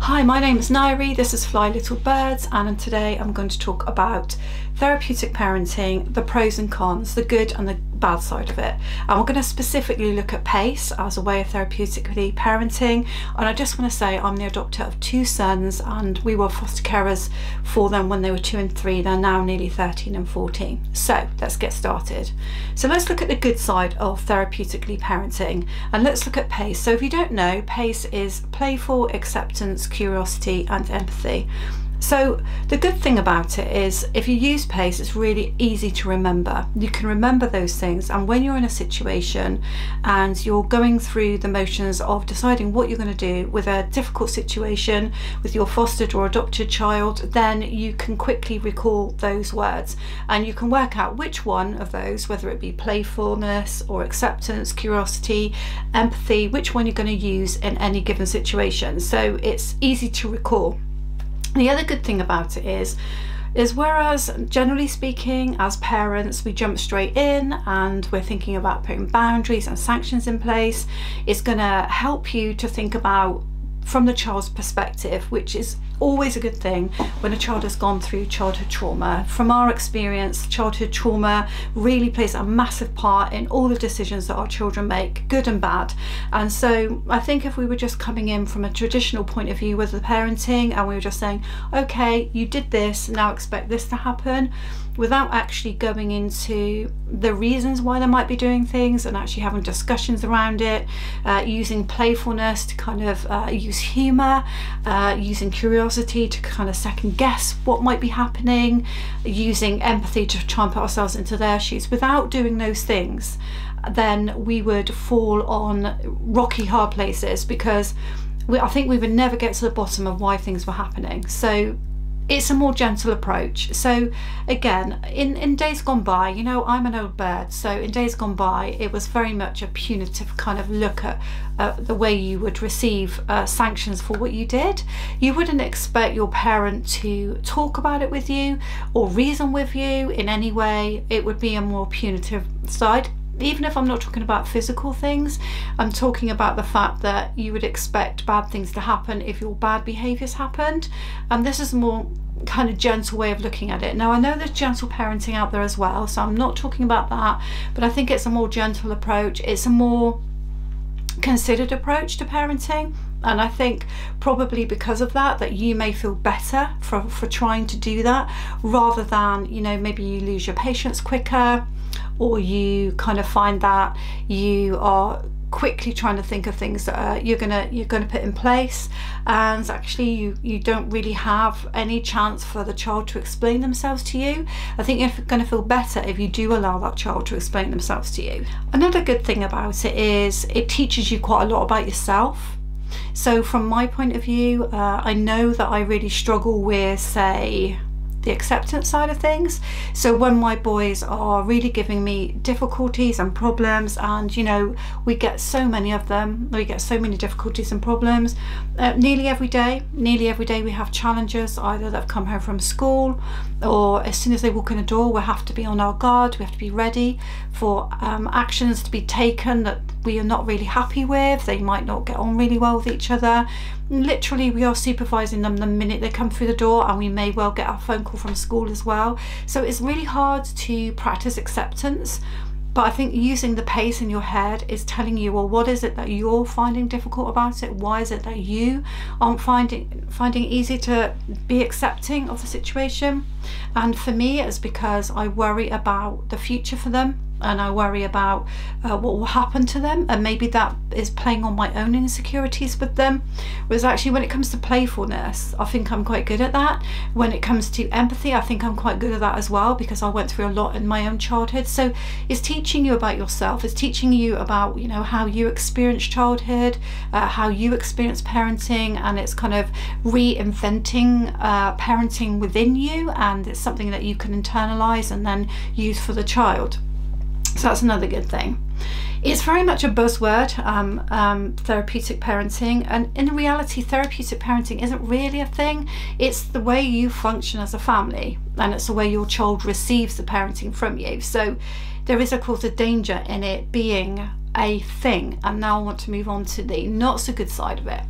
Hi, my name is Nairi, this is Fly Little Birds, and today I'm going to talk about therapeutic parenting, the pros and cons, the good and the bad side of it. And we're going to specifically look at pace as a way of therapeutically parenting. And I just want to say I'm the adopter of two sons, and we were foster carers for them when they were 2 and 3. They're now nearly 13 and 14. So let's get started. So let's look at the good side of therapeutically parenting, and let's look at pace. So if you don't know, pace is playful, acceptance, curiosity and empathy. So the good thing about it is if you use pace, it's really easy to remember. You can remember those things, and when you're in a situation and you're going through the motions of deciding what you're going to do with a difficult situation with your fostered or adopted child, then you can quickly recall those words and you can work out which one of those, whether it be playfulness or acceptance, curiosity, empathy, which one you're going to use in any given situation. So it's easy to recall. The other good thing about it is whereas generally speaking as parents we jump straight in and we're thinking about putting boundaries and sanctions in place, it's going to help you to think about from the child's perspective, which is always a good thing when a child has gone through childhood trauma. From our experience, childhood trauma really plays a massive part in all the decisions that our children make, good and bad. And so I think if we were just coming in from a traditional point of view with the parenting and we were just saying, okay, you did this, now expect this to happen, without actually going into the reasons why they might be doing things and actually having discussions around it, using playfulness to kind of use humour, using curiosity to kind of second guess what might be happening, using empathy to try and put ourselves into their shoes. Without doing those things, then we would fall on rocky hard places, because I think we would never get to the bottom of why things were happening. So it's a more gentle approach. So again, in days gone by, you know, I'm an old bird, so in days gone by it was very much a punitive kind of look at the way you would receive sanctions for what you did. You wouldn't expect your parent to talk about it with you or reason with you in any way. It would be a more punitive side. Even if I'm not talking about physical things, I'm talking about the fact that you would expect bad things to happen if your bad behaviours happened. And this is a more kind of gentle way of looking at it. Now I know there's gentle parenting out there as well, so I'm not talking about that, but I think it's a more gentle approach. It's a more considered approach to parenting, and I think probably because of that you may feel better for trying to do that, rather than, you know, maybe you lose your patience quicker, or you kind of find that you are quickly trying to think of things that you're gonna put in place, and actually you don't really have any chance for the child to explain themselves to you. I think you're going to feel better if you do allow that child to explain themselves to you. Another good thing about it is it teaches you quite a lot about yourself. So from my point of view, I know that I really struggle with, say, the acceptance side of things. So when my boys are really giving me difficulties and problems, and you know, we get so many of them, we get so many difficulties and problems nearly every day we have challenges, either that have come home from school, or as soon as they walk in the door we have to be on our guard, we have to be ready for actions to be taken that we are not really happy with. They might not get on really well with each other. Literally we are supervising them the minute they come through the door, and we may well get a phone call from school as well. So it's really hard to practice acceptance. But I think using the pace in your head is telling you, well, what is it that you're finding difficult about it? Why is it that you aren't finding easy to be accepting of the situation? And for me, it's because I worry about the future for them, and I worry about what will happen to them, and maybe that is playing on my own insecurities with them. Whereas actually when it comes to playfulness, I think I'm quite good at that. When it comes to empathy, I think I'm quite good at that as well, because I went through a lot in my own childhood. So it's teaching you about yourself, it's teaching you about, you know, how you experience childhood, how you experience parenting, and it's kind of reinventing parenting within you, and it's something that you can internalize and then use for the child. So that's another good thing. It's very much a buzzword, therapeutic parenting, and in reality therapeutic parenting isn't really a thing. It's the way you function as a family, and it's the way your child receives the parenting from you. So there is of course a danger in it being a thing. And now I want to move on to the not so good side of it.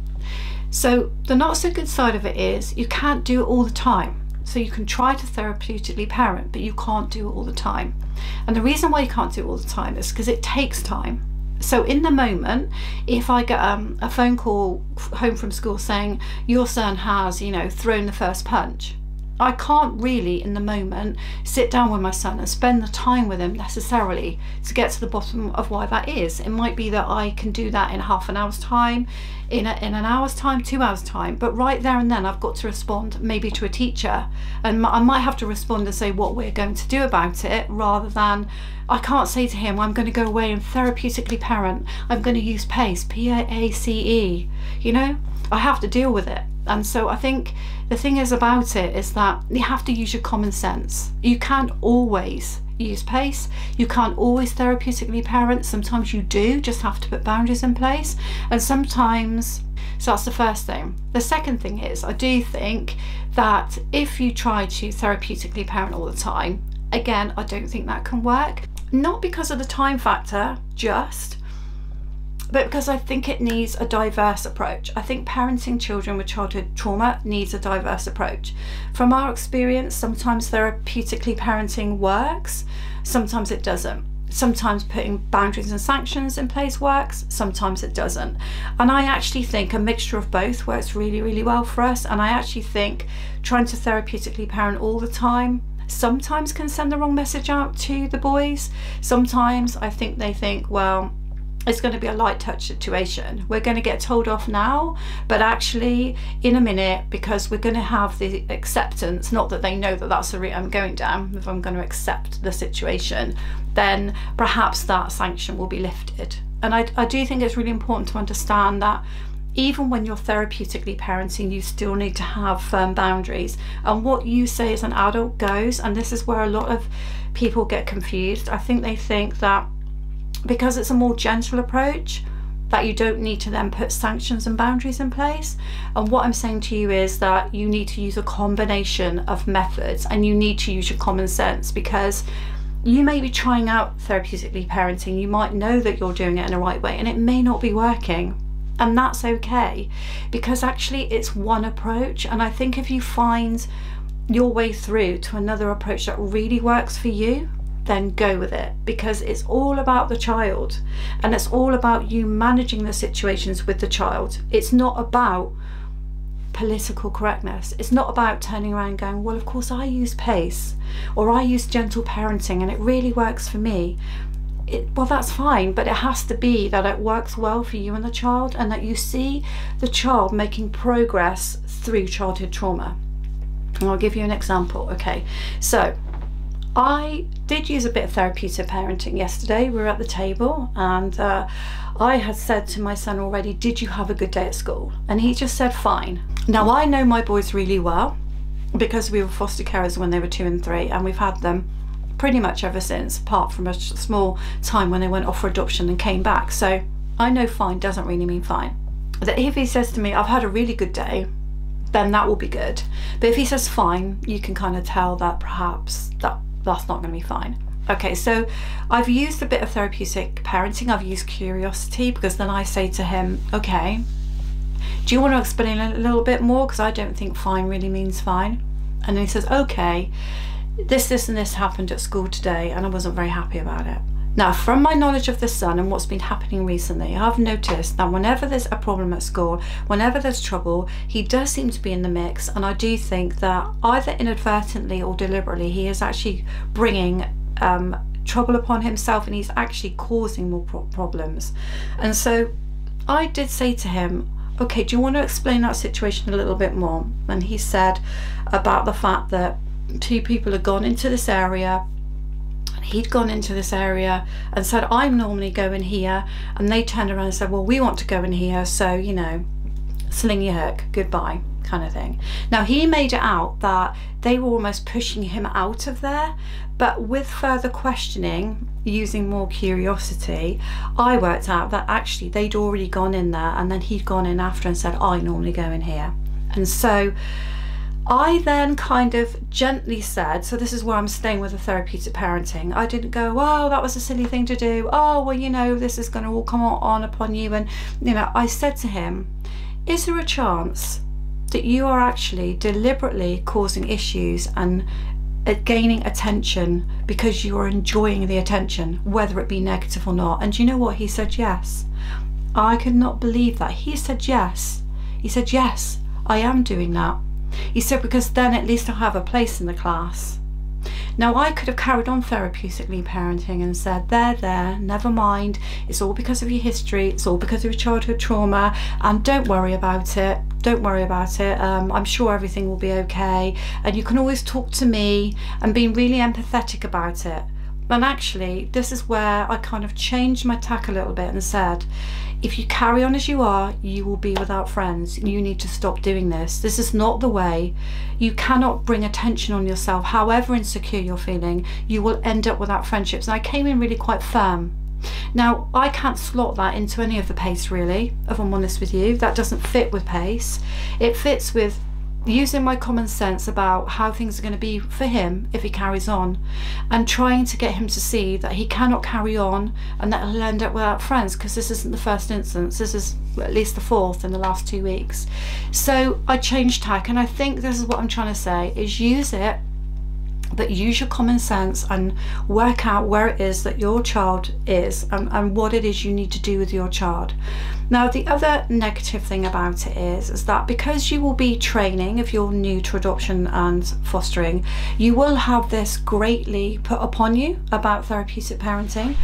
So the not so good side of it is you can't do it all the time. So you can try to therapeutically parent, but you can't do it all the time. And the reason why you can't do it all the time is because it takes time. So in the moment, if I get a phone call home from school saying your son has, you know, thrown the first punch, I can't really in the moment sit down with my son and spend the time with him necessarily to get to the bottom of why that is. It might be that I can do that in half an hour's time, in an hour's time, 2 hours time, but right there and then I've got to respond maybe to a teacher, and I might have to respond and say what we're going to do about it, rather than I can't say to him, I'm going to go away and therapeutically parent, I'm going to use PACE, P-A-C-E, you know, I have to deal with it. And so I think the thing is about it is that you have to use your common sense. You can't always use PACE, you can't always therapeutically parent. Sometimes you do just have to put boundaries in place, and sometimes, so that's the first thing. The second thing is, I do think that if you try to therapeutically parent all the time, again, I don't think that can work. Not because of the time factor just, but because I think it needs a diverse approach. I think parenting children with childhood trauma needs a diverse approach. From our experience, sometimes therapeutically parenting works, sometimes it doesn't. Sometimes putting boundaries and sanctions in place works, sometimes it doesn't. And I actually think a mixture of both works really, really well for us. And I actually think trying to therapeutically parent all the time sometimes can send the wrong message out to the boys. Sometimes I think they think, well, it's going to be a light touch situation. We're going to get told off now, but actually in a minute, because we're going to have the acceptance, not that they know that that's the route I'm going down, if I'm going to accept the situation, then perhaps that sanction will be lifted. And I do think it's really important to understand that even when you're therapeutically parenting, you still need to have firm boundaries. And what you say as an adult goes, and this is where a lot of people get confused. I think they think that because it's a more gentle approach, that you don't need to then put sanctions and boundaries in place. And what I'm saying to you is that you need to use a combination of methods, and you need to use your common sense, because you may be trying out therapeutically parenting, you might know that you're doing it in the right way, and it may not be working. And that's okay, because actually it's one approach. And I think if you find your way through to another approach that really works for you, then go with it, because it's all about the child, and it's all about you managing the situations with the child. It's not about political correctness. It's not about turning around and going, well, of course I use PACE, or I use gentle parenting and it really works for me. Well, that's fine, but it has to be that it works well for you and the child, and that you see the child making progress through childhood trauma. And I'll give you an example. Okay, so I did use a bit of therapeutic parenting yesterday. We were at the table, and I had said to my son already, did you have a good day at school? And he just said fine. Now, I know my boys really well because we were foster carers when they were 2 and 3, and we've had them pretty much ever since, apart from a small time when they went off for adoption and came back. So I know fine doesn't really mean fine. That if he says to me, I've had a really good day, then that will be good. But if he says fine, you can kind of tell that perhaps that's not going to be fine. Okay, so I've used a bit of therapeutic parenting. I've used curiosity, because then I say to him, okay, do you want to explain a little bit more, because I don't think fine really means fine. And then he says, okay, this and this happened at school today and I wasn't very happy about it. Now, from my knowledge of the son and what's been happening recently, I've noticed that whenever there's a problem at school, whenever there's trouble, he does seem to be in the mix. And I do think that either inadvertently or deliberately, he is actually bringing trouble upon himself, and he's actually causing more problems. And so I did say to him, okay, do you want to explain that situation a little bit more? And he said about the fact that 2 people had gone into this area, he'd gone into this area and said, I'm normally going here, and they turned around and said, well, we want to go in here, so, you know, sling your hook, goodbye, kind of thing. Now, he made it out that they were almost pushing him out of there, but with further questioning, using more curiosity, I worked out that actually they'd already gone in there, and then he'd gone in after and said, I normally go in here. And so I then kind of gently said, so this is where I'm staying with the therapeutic parenting. I didn't go, oh, that was a silly thing to do. Oh, well, you know, this is going to all come on upon you. And, you know, I said to him, Is there a chance that you are actually deliberately causing issues and gaining attention because you are enjoying the attention, whether it be negative or not? And do you know what? He said yes. I could not believe that. He said yes. He said, yes, I am doing that. He said, because then at least I'll have a place in the class. Now, I could have carried on therapeutically parenting and said, there, never mind. It's all because of your history. It's all because of your childhood trauma. And don't worry about it. Don't worry about it. I'm sure everything will be okay. And you can always talk to me, and being really empathetic about it. And actually, this is where I kind of changed my tack a little bit and said, if you carry on as you are, you will be without friends. You need to stop doing this. This is not the way. You cannot bring attention on yourself. However insecure you're feeling, you will end up without friendships. And I came in really quite firm. Now, I can't slot that into any of the pace, really, if I'm honest with you. That doesn't fit with pace. It fits with using my common sense about how things are going to be for him if he carries on, and trying to get him to see that he cannot carry on and that he'll end up without friends, because this isn't the first instance. This is at least the fourth in the last 2 weeks. So I changed tack, and I think this is what I'm trying to say, is use it, but use your common sense and work out where it is that your child is, and what it is you need to do with your child. Now, the other negative thing about it is that because you will be training, if you're new to adoption and fostering, you will have this greatly put upon you about therapeutic parenting.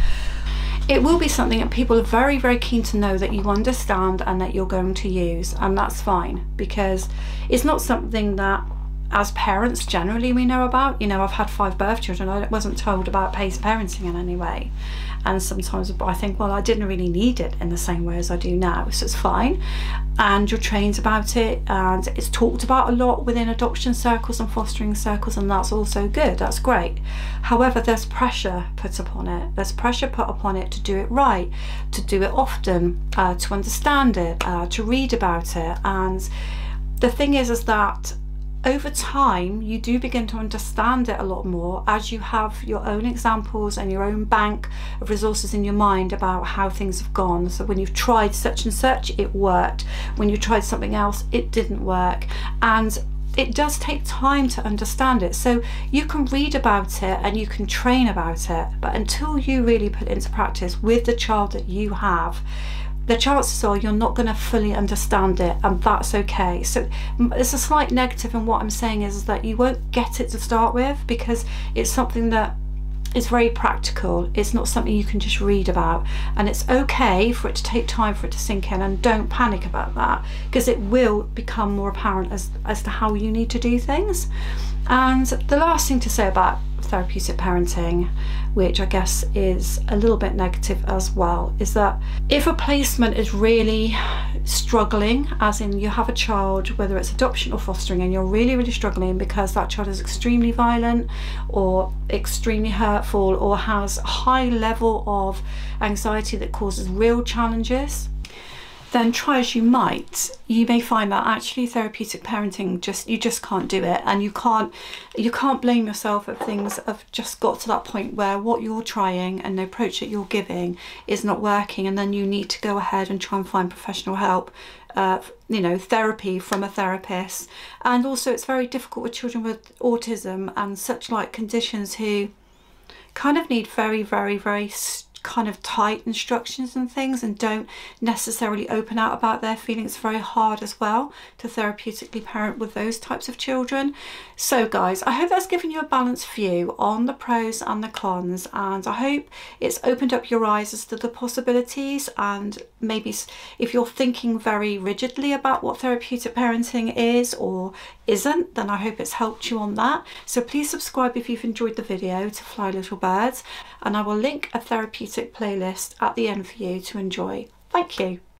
It will be something that people are very, very keen to know that you understand and that you're going to use, and that's fine, because it's not something that as parents generally we know about. You know, I've had 5 birth children. I wasn't told about pace parenting in any way, and sometimes I think, well, I didn't really need it in the same way as I do now, so it's fine. And you're trained about it, and it's talked about a lot within adoption circles and fostering circles, and that's also good. That's great. However, there's pressure put upon it. There's pressure put upon it to do it right, to do it often, to understand it, to read about it. And the thing is that over time you do begin to understand it a lot more as you have your own examples and your own bank of resources in your mind about how things have gone. So when you've tried such and such, it worked. When you tried something else, it didn't work. And it does take time to understand it. So you can read about it and you can train about it, but until you really put it into practice with the child that you have, the chances are you're not going to fully understand it, and that's okay. So it's a slight negative in what I'm saying is that you won't get it to start with, because it's something that is very practical. It's not something you can just read about, and it's okay for it to take time for it to sink in, and don't panic about that, because it will become more apparent as to how you need to do things. And the last thing to say about therapeutic parenting, which I guess is a little bit negative as well, is that if a placement is really struggling, as in you have a child, whether it's adoption or fostering, and you're really, really struggling because that child is extremely violent or extremely hurtful or has a high level of anxiety that causes real challenges, then try as you might, you may find that actually therapeutic parenting, you just can't do it, and you can't blame yourself if things have just got to that point where what you're trying and the approach that you're giving is not working, and then you need to go ahead and try and find professional help, you know, therapy from a therapist. And also it's very difficult with children with autism and such like conditions who kind of need very, very, very kind of tight instructions and things, and don't necessarily open out about their feelings. It's very hard as well to therapeutically parent with those types of children. So guys, I hope that's given you a balanced view on the pros and the cons, and I hope it's opened up your eyes as to the possibilities. And maybe if you're thinking very rigidly about what therapeutic parenting is or isn't, then I hope it's helped you on that. So please subscribe if you've enjoyed the video to Fly Little Birds, and I will link a therapeutic playlist at the end for you to enjoy. Thank you.